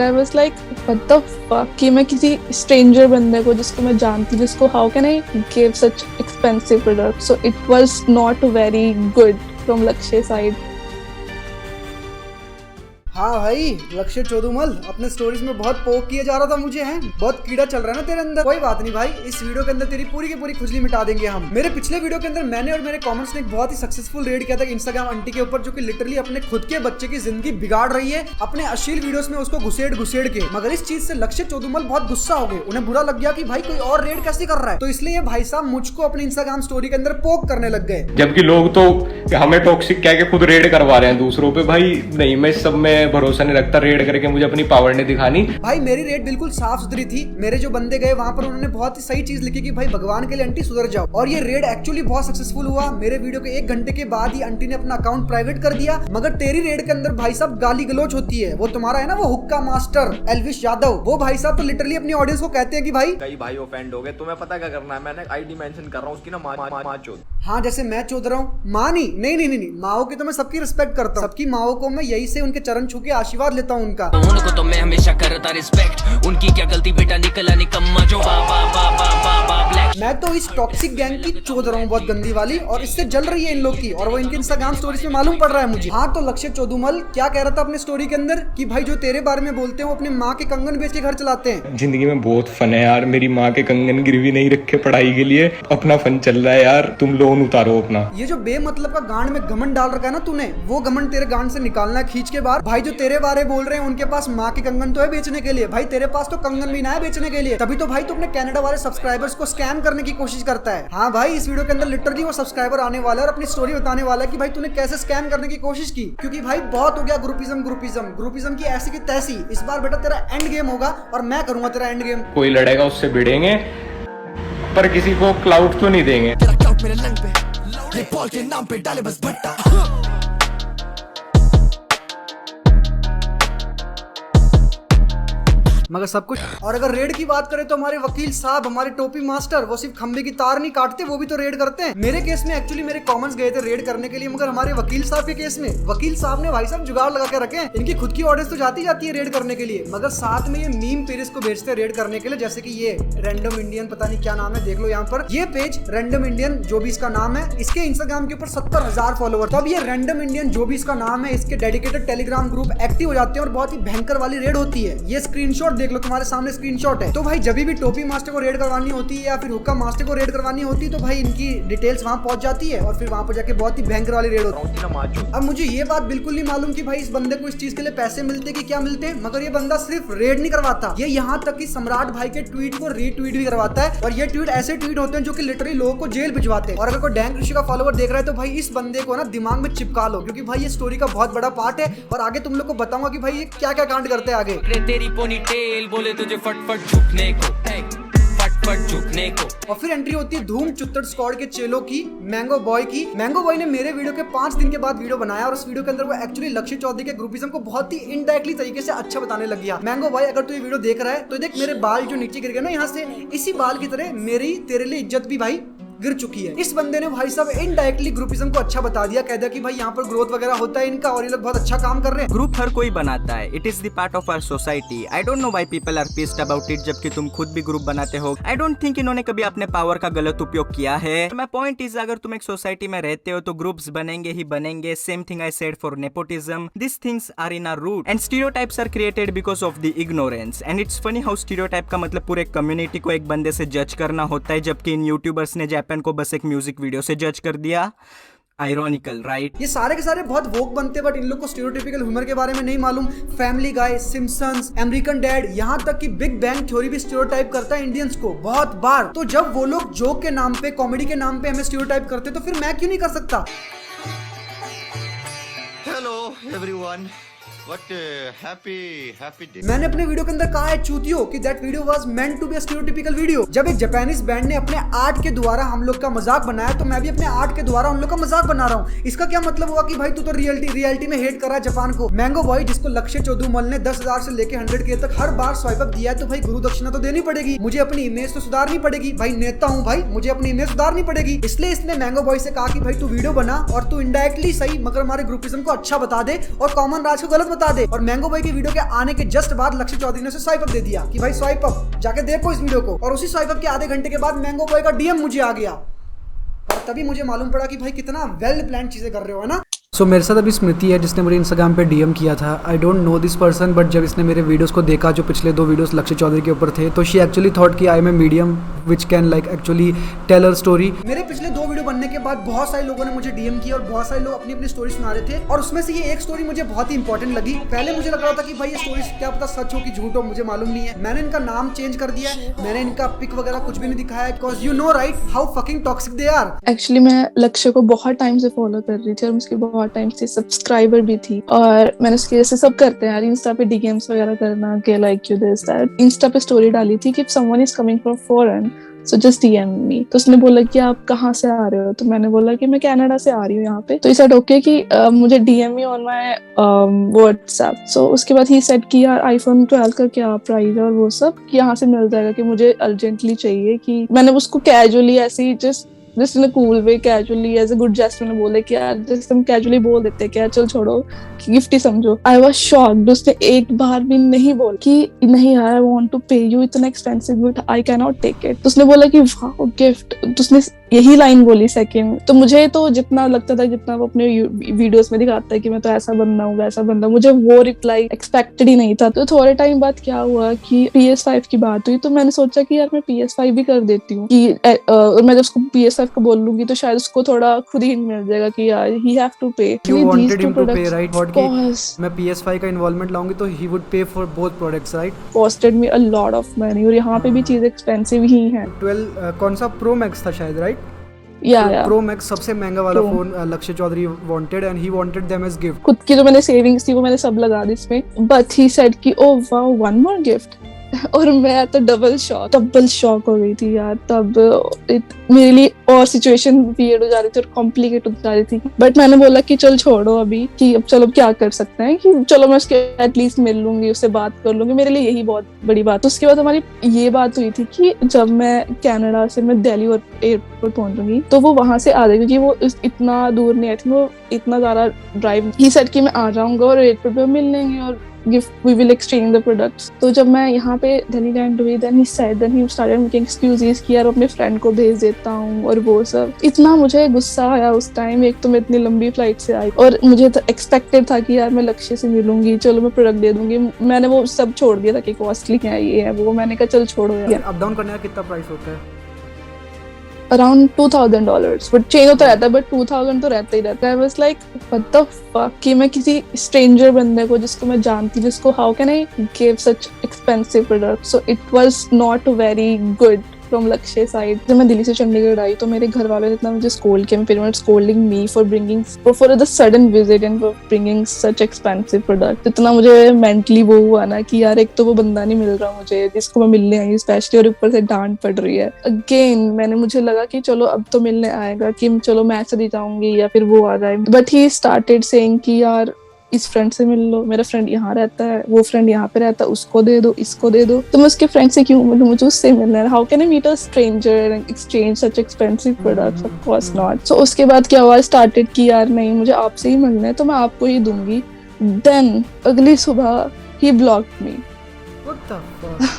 I was like what the fuck कि मैं किसी स्ट्रेंजर बंदे को जिसको मैं जानती जिसको how can I give such expensive product, so it was not very good from लक्ष्य साइड। हाँ भाई, लक्ष्य चोदुमल अपने स्टोरीज में बहुत पोक किया जा रहा था मुझे, है बहुत कीड़ा चल रहा है ना तेरे अंदर। कोई बात नहीं भाई, इस वीडियो के अंदर तेरी पूरी की पूरी खुजली मिटा देंगे हम। मेरे पिछले वीडियो के अंदर मैंने और मेरे कमेंट्स ने एक बहुत ही सक्सेसफुल रेड किया था इंस्टाग्राम आंटी के ऊपर, जो कि लिटरली अपने खुद के बच्चे की जिंदगी बिगाड़ रही है अपने अश्लील वीडियोस में उसको घुसेड़ के। मगर इस चीज से लक्ष्य चोदुमल बहुत गुस्सा हो गए, उन्हें बुरा लग गया कि भाई कोई और रेड कैसे कर रहा है, तो इसलिए ये भाई साहब मुझको अपने इंस्टाग्राम स्टोरी के अंदर पोक करने लग गए। जबकि लोग तो हमें टॉक्सिक कह के खुद रेड करवा रहे हैं दूसरों पे। भाई नहीं, मैं इस सब में भरोसा नहीं रखता। रेड करके मुझे अपनी पावर नहीं दिखानी। भाई मेरी रेड बिल्कुल साफ सुथरी थी। मेरे जो बंदे गए वहां पर उन्होंने बहुत ही सही चीज लिखी कि भाई भगवान के लिए आंटी सुधर जाओ, और ये रेड एक्चुअली बहुत सक्सेसफुल हुआ। मेरे वीडियो के 1 घंटे के बाद ही आंटी ने अपना अकाउंट प्राइवेट कर दिया। मगर तेरी रेड के अंदर भाई साहब गाली गलोच होती है। वो तुम्हारा है ना वो हुक्का मास्टर एल्विश यादव, वो भाई साहब तो लिटरली अपनी ऑडियंस को कहते हैं कि भाई कई भाई ऑफेंड हो गए, तुम्हें पता क्या करना है, मैंने आईडी मेंशन कर रहा हूँ उसकी ना माँ चोद। हाँ, जैसे मैं चोद रहा हूँ माँ नहीं, माओ की तो मैं सबकी रिस्पेक्ट करता हूँ। सबकी माओ को मैं यही से उनके चरण छू के आशीर्वाद लेता हूँ उनका। उनको तो मैं हमेशा करता रिस्पेक्ट, उनकी क्या गलती बेटा निकला निकम्मा जो ब्लैक। मैं तो इस टॉक्सिक गैंग की चोद रहा हूँ बहुत गंदी वाली, और इससे जल रही है इन लोग की, और वो इनके इंस्टाग्राम स्टोरीज में मालूम पड़ रहा है मुझे। हाँ, तो लक्ष्य चोदुमल क्या कह रहा था अपने स्टोरी के अंदर कि भाई जो तेरे बारे में बोलते हैं वो अपने माँ के कंगन बेच के घर चलाते हैं। जिंदगी में बहुत फन है यार, मेरी माँ के कंगन गिरवी नहीं रखे पढ़ाई के लिए, अपना फन चल रहा है यार। तुम लोन उतारो अपना। ये जो बेमतलब का गांड में घमंड डाल रखा है ना तूने, वो घमंड तेरे गांड से निकालना है खींच के बाहर। भाई जो तेरे बारे बोल रहे हैं उनके पास माँ के कंगन तो है बेचने के लिए, भाई तेरे पास तो कंगन भी ना है बेचने के लिए। तभी तो भाई तू अपने कनाडा वाले सब्सक्राइबर्स को स्कैम करने की कोशिश करता है। हाँ भाई, इस वीडियो के अंदर लिटरली वो सब्सक्राइबर आने वाला है और अपनी स्टोरी बताने वाला है कि भाई तूने कैसे स्कैम करने की कोशिश की, क्योंकि भाई बहुत हो गया ग्रुपिज्म की ऐसी की तैसी। इस बार बेटा तेरा एंड गेम होगा और मैं करूंगा तेरा एंड गेम। कोई लड़ेगा उससे भिड़ेंगे, पर किसी को क्लाउड तो नहीं देंगे। तेरा क्लाउड मेरे लंग पे, ये बॉल के नाम पे डाले बस भट्टा। मगर सब कुछ। और अगर रेड की बात करें तो हमारे वकील साहब, हमारे टोपी मास्टर, वो सिर्फ खंबे की तार नहीं काटते, वो भी तो रेड करते हैं। मेरे केस में एक्चुअली मेरे कॉमन्स गए थे रेड करने के लिए, मगर हमारे वकील साहब के केस में वकील साहब ने भाई साहब जुगाड़ लगा के रखे हैं। इनकी खुद की ऑडियंस तो जाती है रेड करने के लिए, मगर साथ में ये मीम पेज को भेजते हैं रेड करने के लिए। जैसे कि ये रैंडम इंडियन, पता नहीं क्या नाम है, देख लो यहाँ पर ये पेज रैंडम इंडियन जो भी इसका नाम है, इसके इंस्टाग्राम के ऊपर 70,000 फॉलोवर। तो अब ये रैंडम इंडियन जो भी इसका नाम है, इसके डेडिकेटेड टेलीग्राम ग्रुप एक्टिव हो जाते हैं और बहुत ही भयंकर वाली रेड होती है। ये स्क्रीनशॉट देख लो, तुम्हारे सामने स्क्रीनशॉट है। तो भाई जब भी टोपी मास्टर को रेड करवानी होती है या फिर हुक्का मास्टर को रेड करवानी होती है, तो भाई इनकी डिटेल्स वहां पहुंच जाती है और फिर वहां पर जाके बहुत ही भयंकर वाली रेड होती है। अब मुझे ये बात बिल्कुल नहीं मालूम कि भाई इस बंदे को इस चीज के लिए पैसे मिलते कि क्या मिलते, मगर ये बंदा सिर्फ रेड नहीं करवाता, ये यहाँ तक कि सम्राट भाई के ट्वीट को रीट्वीट भी करवाता है। और ये ट्वीट ऐसे ट्वीट होते हैं जो कि लिटरली लोगों को जेल भिजवाते हैं। और अगर कोई डैंग ऋषि का फॉलोवर देख रहा है तो भाई इस बंदे को ना दिमाग में चिपका लो, क्योंकि भाई ये स्टोरी का बहुत बड़ा पार्ट है और आगे तुम लोग को बताऊंगा कि भाई ये क्या क्या कांड करते हैं आगे। तेरी पोनी टेल बोले तुझे फट झुकने को, फट झुकने को। और फिर एंट्री होती है धूम चुत्तड़ स्क्वाड के चेलो की, मैंगो बॉय की। मैंगो बॉय ने मेरे वीडियो के 5 दिन के बाद वीडियो बनाया और उस वीडियो के अंदर वो एक्चुअली लक्ष्य चौधरी के ग्रुपिज्म को बहुत ही इनडायरेक्टली तरीके से अच्छा बताने लग गया। मैंगो बॉय, अगर तू ये वीडियो देख रहा है तो देख मेरे बाल जो नीचे गिर गए ना यहाँ से, इसी बाल की तरह मेरी तेरे लिए इज्जत भी भाई गिर चुकी है। इस बंदे ने भाई साहब इनडायरेक्टली ग्रुपिज्म को अच्छा बता दिया, कह दिया कि भाई यहाँ पर ग्रोथ वगैरह होता है इनका और ये लोग बहुत अच्छा काम कर रहे हैं। ग्रुप हर कोई बनाता है, it is the part of our society. I don't know why people are pissed about it, जबकि तुम खुद भी ग्रुप बनाते हो। आई डोंट थिंक इन्होंने कभी अपने पावर का गलत उपयोग किया है। माय पॉइंट इज, अगर तुम एक सोसाइटी में रहते हो तो ग्रुप्स बनेंगे ही बनेंगे। Same thing I said for nepotism. This things are in our root and stereotypes are created because of the ignorance. And it's funny how stereotype का मतलब पूरे कम्युनिटी को एक बंदे से जज करना होता है, जबकि इन यूट्यूबर्स ने जापान को बस एक म्यूजिक वीडियो से जज कर दिया। Ironical, right? ये सारे के सारे बहुत वोक बनते हैं, बट इन लोग को स्टीरियोटाइपिकल ह्यूमर के बारे में नहीं मालूम। Family Guy, Simpsons, American Dad, यहाँ तक कि बिग बैंग थ्योरी भी स्टीरियोटाइप करता है इंडियंस को बहुत बार। तो जब वो लोग जोक के नाम पे, कॉमेडी के नाम पे हमें स्टीरियोटाइप करते, तो फिर मैं क्यों नहीं कर सकता? Hello everyone. What happy day. मैंने अपने वीडियो के अंदर कहा है चूतियों कि that video was meant to be a stereotypical video. जब एक जापानीज बैंड ने अपने आर्ट के द्वारा हम लोग का मजाक बनाया, तो मैं भी अपने आर्ट के द्वारा उन लोग का मजाक बना रहा हूँ। इसका क्या मतलब हुआ कि भाई तू तो रियलिटी में हेट कर रहा है जापान को। मैंगो बॉय, जिसको लक्ष्य चोदुमल ने 10,000 से लेके 100K तक हर बार स्वाइप अप दिया है, तो भाई गुरु दक्षिणा तो देनी पड़ेगी, मुझे अपनी इमेज तो सुधारनी पड़ेगी। भाई नेता हूँ भाई, मुझे अपनी इमेज सुधारनी पड़ेगी। इसलिए इसने मैंगो बॉय से कहा कि भाई तू वीडियो बना और तू इनडायरेक्टली सही मगर हमारे ग्रुपिज्म को अच्छा बता दे और कॉमन राज को गलत बता दे। और मैंगो बॉय की वीडियो के आने के जस्ट बाद लक्ष्य चौधरी ने उसे स्वाइप अप दे दिया कि भाई स्वाइप अप, जाके देखो इस वीडियो को। और उसी स्वाइप अप के आधे घंटे के बाद मैंगो बॉय का डीएम मुझे आ गया और तभी मुझे मालूम पड़ा कि भाई कितना वेल प्लान चीजें कर रहे हो, है ना। सो मेरे साथ अभी स्मृति है जिसने मुझे इंस्टाग्राम पे डीएम किया था। आई don't no this person, but जब इसने मेरे वीडियोस को देखा जो पिछले 2 वीडियोस लक्ष्य चौधरी के ऊपर थे, तो शी एक्चुअली थॉट कि I am a medium which can like actually tell her story. मेरे पिछले 2 वीडियो बनने के बाद बहुत सारे लोगों ने मुझे डीएम किया और बहुत सारे लोग अपनी अपनी स्टोरी सुना रहे थे और उसमें से ये एक स्टोरी मुझे बहुत ही इंपॉर्टेंट लगी। पहले मुझे लग रहा था कि भाई ये स्टोरी क्या पता सच हो कि झूठ हो, मुझे मालूम नहीं है। मैंने इनका नाम चेंज कर दिया, मैंने इनका पिक वगैरह कुछ भी नहीं दिखाया, because you know right how fucking toxic they are. Actually मैं लक्ष्य को बहुत टाइम से फॉलो कर रही थी और उसकी बहुत टाइम से सब्सक्राइबर भी थी और मैंने उसके जैसे सब करते हैं यार इंस्टा पे डीएम्स वगैरह करना के like you this that. Insta पे स्टोरी डाली थी कि if someone is coming from foreign so just DM me. तो उसने बोला कि आप कहाँ से आ रहे हो, तो मैंने बोला कि मैं कनाडा से आ रही हूँ यहाँ पे। तो ही सेड ओके कि मुझे DM me on my WhatsApp. So उसके बाद ही सेड कि यार iPhone 12 का क्या प्राइस है और वो सब कि यहाँ से मिल जाएगा कि मुझे अर्जेंटली चाहिए। कि मैंने उसको कैजुअली ऐसे ही just in a cool way casually as a good gesture मैंने बोला कि यार जस्ट हम कैजुअली बोल देते हैं कि यार चल छोड़ो कि गिफ्ट ही समझो। आई वाज शॉक्ड, उसने एक बार भी नहीं बोला कि नहीं यार I want to pay you, इतना expensive gift I can not take it. तो उसने बोला कि वाओ गिफ्ट, तो उसने यही लाइन बोली सेकंड। तो मुझे तो जितना लगता था, जितना वो अपने वीडियोस में दिखाता है कि मैं तो ऐसा बंदा हूँ वैसा बंदा, मुझे वो रिप्लाई एक्सपेक्टेड ही नहीं था। तो थोड़े टाइम बाद क्या हुआ कि PS5 की बात हुई, तो मैंने सोचा कि यार मैं PS5 भी कर देती हूँ कि और मैं जब उसको PS5 को बोल लूंगी तो शायद उसको थोड़ा खुद ही मिल जाएगा कि यार ही हैव टू पे। You wanted him to pay, right? What कि मैं PS5 का इन्वॉल्वमेंट लाऊंगी तो he would pay for both products, right? Costed me a lot of money और यहाँ पे भी चीज एक्सपेंसिव ही है। 12 कौन सा Pro Max था शायद, right? या Pro Max सबसे महंगा वाला फोन लक्ष्य Chaudhary wanted and he wanted them as gift। खुद की जो मैंने सेविंग्स थी वो मैंने सब लगा दी इसमें, बट ही सेड कि oh wow one more gift. और मैं तो डबल शॉक हो गई थी यार। तब मेरे लिए और सिचुएशन वियर्ड हो जा रही थी और कॉम्प्लिकेट हो जा रही थी, बट मैंने बोला कि चल छोड़ो अभी, कि अब चलो क्या कर सकते हैं, कि चलो मैं उसके एटलीस्ट मिल लूंगी, उससे बात कर लूंगी, मेरे लिए यही बहुत बड़ी बात। तो उसके बाद हमारी ये बात हुई थी कि जब मैं कनाडा से मैं दिल्ली एयरपोर्ट पहुंचूंगी तो वो वहां से आ जाएगी, क्योंकि वो इतना दूर नहीं आई थी, वो इतना ज्यादा ड्राइव। ही सेड कि मैं आ जाऊंगा और एयरपोर्ट पे मिल लेंगे और gift we will exchange the products. तो जब मैं यहाँ पे दिल्ली लैंड हुई, then he started making excuses कि यार अपने फ्रेंड को भेज देता हूँ और वो सब। इतना मुझे गुस्सा आया उस टाइम। एक तो मैं इतनी लंबी फ्लाइट से आई और मुझे तो एक्सपेक्टेड था कि यार मैं लक्ष्य से मिलूंगी, चलो मैं प्रोडक्ट दे दूंगी। मैंने वो सब छोड़ दिया था कि कॉस्टली क्या है ये है वो, मैंने कहा चल छोड़ो यार। अप डाउन करने का कितना प्राइस होता है? अराउंड $2,000, बट चेंज होता रहता है, बट 2000 तो रहता ही रहता है। बस लाइक व्हाट द फक कि मैं किसी स्ट्रेंजर बंदे को जिसको मैं जानती, जिसको how can I give such expensive product. So it was not very good from लक्ष्य साइड। जब मैं दिल्ली से चंडीगढ़ आई तो मेरे घर वालों ने इतना मुझे स्कोल्ड किया, parents scolding me for the sudden visit and for bringing such expensive product. इतना मुझे मेंटली वो हुआ ना कि यार एक तो वो बंदा नहीं मिल रहा मुझे जिसको मैं मिलने आई स्पेशली, और ऊपर से डांट पड़ रही है। अगेन मुझे लगा कि चलो अब तो मिलने आएगा, कि चलो मैं चली जाऊंगी या फिर वो आ जाए, बट ही स्टार्टेड सेइंग कि यार इस फ्रेंड से मिल लो, मेरा फ्रेंड यहाँ रहता है, वो फ्रेंड यहाँ पे रहता है, उसको दे दो, इसको दे दो। तो मैं उसके फ्रेंड से क्यों मिलूं, मुझे उससे मिलना है। How can I meet a stranger and exchange such expensive products? Of course not. So उसके बाद क्या हुआ, स्टार्टेड कि यार नहीं मुझे आपसे ही मिलना है तो मैं आपको ही दूंगी। देन अगली सुबह ही blocked me. What the fuck?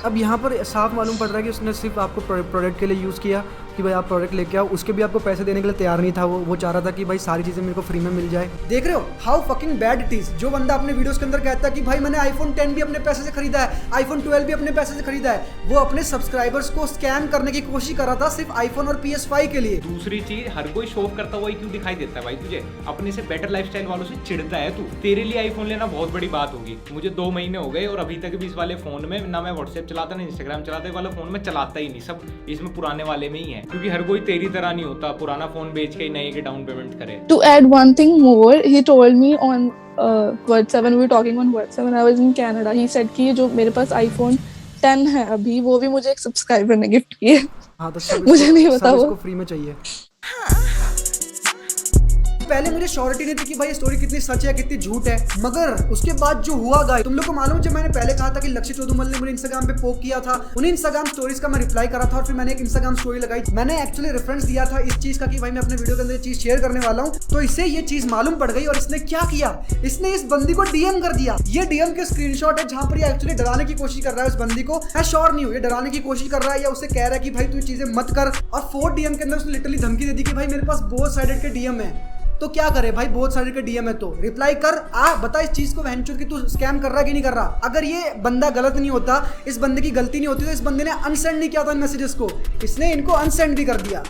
अब यहाँ पर साफ मालूम पड़ रहा है कि उसने सिर्फ आपको प्रोडक्ट के लिए यूज़ किया कि भाई आप प्रोडक्ट लेके आओ, उसके भी आपको पैसे देने के लिए तैयार नहीं था। वो चाह रहा था कि भाई सारी चीज़ें मेरे को फ्री में मिल जाए। देख रहे हो how fucking bad it is. जो बंदा अपने वीडियोस के अंदर कहता है कि भाई मैंने iPhone 10 भी अपने पैसे से खरीदा है, iPhone 12 भी अपने पैसे से खरीदा है, वो अपने सब्सक्राइबर्स को स्कैम करने की कोशिश कर रहा था सिर्फ iPhone और PS5 के लिए। दूसरी चीज, हर कोई शो ऑफ करता हुआ क्यों दिखाई देता है भाई तुझे? अपने से बेटर लाइफस्टाइल वालों से चिढ़ता है तू। तेरे लिए आईफोन लेना बहुत बड़ी बात होगी। मुझे 2 महीने हो गए और अभी तक भी इस वाले फोन में ना मैं व्हाट्सएप चलाता ना इंस्टाग्राम चलाता, वाला फोन में चलाता ही नहीं, सब इसमें पुराने वाले में ही है, क्योंकि हर कोई तेरी तरह नहीं होता पुराना फोन बेच के नए के डाउन पेमेंट करे। To add one thing more, he told me on WhatsApp, when we were talking on WhatsApp when I was in Canada, he said कि जो मेरे पास iPhone 10 है अभी, वो भी मुझे एक सब्सक्राइबर ने गिफ्ट किया। हाँ तो मुझे नहीं पता वो फ्री में चाहिए। पहले मुझे श्योरिटी नहीं थी कि भाई ये स्टोरी कितनी सच है कितनी झूठ है, मगर उसके बाद जो हुआ गाइस, तुम लोग को मालूम, जब मैंने पहले कहा था कि लक्ष्य चौधुमल ने मुझे इंस्टाग्राम पे पोक किया था, उन्हीं इंस्टाग्राम स्टोरीज का मैं रिप्लाई करा था और फिर मैंने एक इंस्टाग्राम स्टोरी लगाई। मैंने एक्चुअली रेफरेंस दिया था इस चीज का कि भाई मैं अपने वीडियो के अंदर ये चीज शेयर करने वाला हूँ, तो इसे ये चीज मालूम पड़ गई और इसने क्या किया, इसने इस बंदी को डीएम कर दिया। ये डीएम के स्क्रीनशॉट है जहां पर ये एक्चुअली डराने की कोशिश कर रहा है उस बंदी को। मैं श्योर नहीं हूँ ये डराने की कोशिश कर रहा है या उसे कह रहा है कि भाई तू चीजें मत कर, और 4 डीएम के अंदर उसने लिटरली धमकी दे दी कि भाई मेरे पास बोथ साइडेड के डीएम है, तो क्या करे भाई, बोथ साइड के डीएम है तो रिप्लाई कर, बता इस चीज को वहनचोद कि तू स्कैम कर रहा है कि नहीं कर रहा। अगर ये बंदा गलत नहीं होता, इस बंदे की गलती नहीं होती, तो इस बंदे ने अनसेंड नहीं किया था इन मैसेजेस को, इसने इनको अनसेंड भी कर दिया।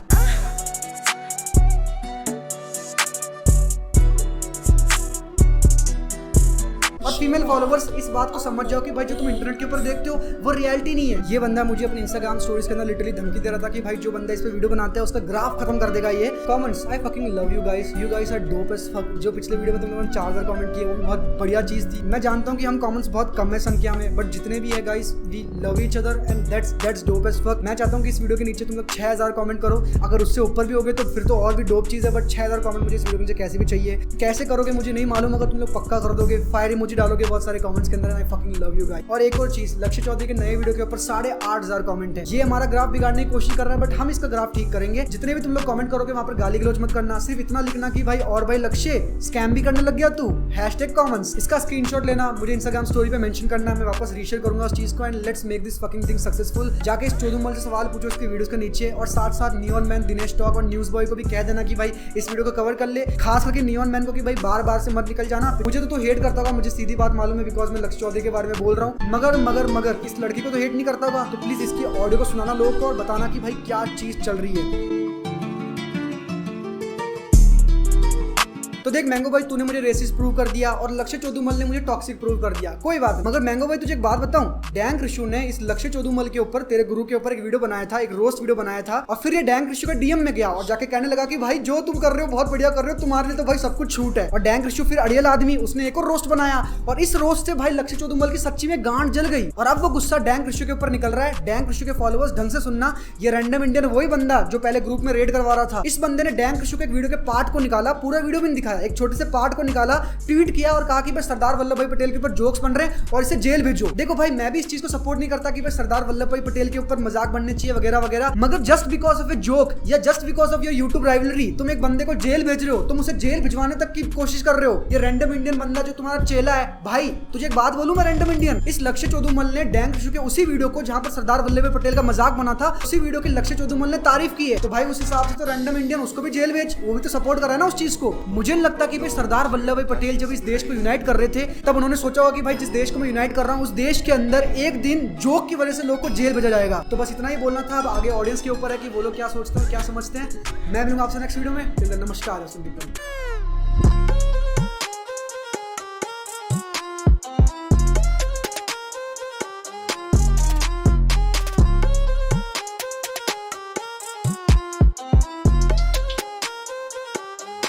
और फीमेल फॉलोवर्स इस बात को समझ जाओ कि भाई जो तुम इंटरनेट के ऊपर देखते हो वो रियलिटी नहीं है। ये बंदा मुझे अपने इंस्टाग्राम स्टोरीज के अंदर लिटरली धमकी दे रहा था कि भाई जो बंदा इस पे वीडियो बनाता है उसका ग्राफ खत्म कर देगा ये। Comments, I fucking love you guys are dope as fuck. जो पिछले वीडियो में तुम लोगों ने 4000 कमेंट किए वो भी बहुत बढ़िया चीज थी। मैं जानता हूँ कि हम कमेंट्स बहुत कम है संख्या में, बट जितने भी है guys we love each other and that's dope as fuck. मैं चाहता हूँ कि इस वीडियो के नीचे तुम लोग 6000 कमेंट करो, अगर उससे ऊपर भी हो गए तो फिर तो और भी डोप चीज है, बट 6000 कमेंट मुझे इस वीडियो में कैसे भी चाहिए। कैसे करोगे मुझे नहीं मालूम, अगर तुम लोग पक्का कर दोगे, फायर इमोजी डालोगे बहुत सारे कमेंट्स के अंदर, आई फकिंग लव यू गाइस। और एक और चीज, लक्ष्य चौधरी के नए वीडियो के ऊपर 8500 कमेंट है। ये हमारा ग्राफ बिगाड़ने की कोशिश कर रहा है, बट हम इसका ग्राफ ठीक करेंगे। जितने भी तुम लोग कमेंट करोगे वहां पर गाली गलौज मत करना, सिर्फ इतना लिखना कि भाई और भाई लक्ष्य स्कैम भी करने लग गया तू, #कमेंट्स। इसका स्क्रीनशॉट लेना, मुझे इंस्टाग्राम स्टोरी पे मेंशन करना, मैं वापस रीशेयर करूंगा उस चीज को, and let's make this fucking thing successful. जाके इस चौधुमल से सवाल पूछो उसके वीडियोस के नीचे, और साथ साथ नियॉन मैन, दिनेश टॉक और न्यूज बॉय को भी कह देना कि भाई इस वीडियो को कवर कर ले, खास करके नियॉन मैन को कि भाई बार बार से मत निकल जाना। मुझे तो तू हेट करता होगा, मुझे सीधी बात मालूम है, बिकॉज मैं लक्ष्य चौधरी के बारे में बोल रहा हूँ, मगर इस लड़की को तो हेट नहीं करता होगा, तो प्लीज इसकी ऑडियो को सुनाना लोगों को और बताना कि भाई क्या चीज चल रही है। तो देख मैंगो भाई, तूने मुझे रेसिस्ट प्रूव कर दिया और लक्ष्य चौधुमल ने मुझे टॉक्सिक प्रूव कर दिया, कोई बात नहीं। मगर मैंगो भाई तुझे एक बात बताऊं, डैंग ऋषु ने इस लक्ष्य चौधुमल के ऊपर, तेरे गुरु के ऊपर एक वीडियो बनाया था, एक रोस्ट वीडियो बनाया था, और फिर ये डैंग ऋषु का डीएम में गया और जाके कहने लगा कि भाई जो तुम कर रहे हो बहुत बढ़िया कर रहे हो, तुम्हारे लिए तो भाई सब कुछ छूट है। और डैंग ऋषु फिर अड़ियल आदमी, उसने एक और रोस्ट बनाया, और इस रोस्ट से भाई लक्ष्य चौधुमल की सच्ची में गांड जल गई, और अब वो गुस्सा डैंग ऋषु के ऊपर निकल रहा है। डैंग ऋषु के फॉलोअर्स ढंग से सुनना, ये रैंडम इंडियन वही बंदा जो पहले ग्रुप में रेड करवा रहा था, इस बंदे ने डैंग ऋषु के एक वीडियो के पार्ट को निकाला, पूरा वीडियो भी नहीं दिखाया, एक छोटे से पार्ट को निकाला, ट्वीट किया और कहा कि भाई सरदार वल्लभ भाई पटेल के ऊपर जोक्स बन रहे हैं और इसे जेल भेजो। देखो भाई, मैं भी इस चीज को सपोर्ट नहीं करता कि भाई सरदार वल्लभ भाई पटेल के ऊपर मजाक बनने चाहिए वगैरह वगैरह, मगर just because of a joke या just because of your YouTube rivalry तुम एक बंदे को जेल भेज रहे हो, तुम उसे जेल भिजवाने तक की कोशिश कर रहे हो। ये रैंडम इंडियन बंदा जो तुम्हारा चेला है, भाई तुझे एक बात बोलूं मैं, रैंडम इंडियन, इस लक्ष्य चौधुमल ने डैंग ऋषु के उसी वीडियो को जहां पर सरदार वल्लभ भाई पटेल का मजाक बना था, उसी वीडियो की लक्ष्य चौधुमल ने तारीफ की है, तो भाई उस हिसाब से तो रैंडम इंडियन उसको भी जेल भेज, वो भी तो सपोर्ट कर रहा है ना उस चीज को। मुझे नहीं लगता कि भाई सरदार वल्लभ भाई पटेल जब इस देश को यूनाइट कर रहे थे तब उन्होंने सोचा होगा कि भाई जिस देश को मैं यूनाइट कर रहा हूं उस देश के अंदर एक दिन जोक की वजह से लोग को जेल भेजा जाएगा। तो बस इतना ही बोलना था, अब आगे ऑडियंस के ऊपर है कि वो लोग क्या सोचते हैं, क्या समझते हैं। मैं मिलूंगा आपसे नेक्स्ट वीडियो में, नमस्कार।